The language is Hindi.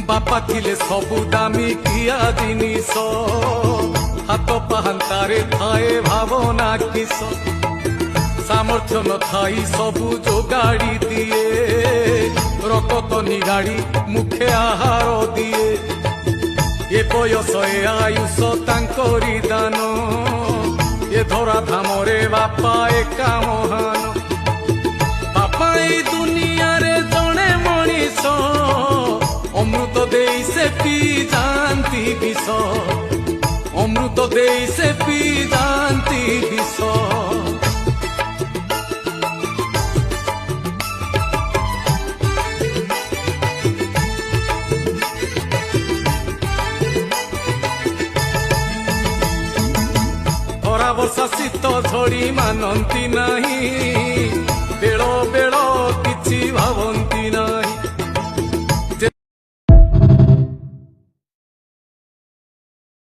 बापा थिले सबु दामी किया जिनिस हाथ पाहांतारे थाए भावना किस सामर्थ्य न थाई सबु जोगाड़ी दिए रकत निगाड़ी मुखे आहार दिए ए बयस ए आयुष तांकरी दान ए धरा धामरे बापा एका महान बापा ए दुनिया रे जणे मनीष अमृत देई से पी जानती विष अमृत देई से पी जानती विष खरा वर्षा शीत झड़ी मानती नहीं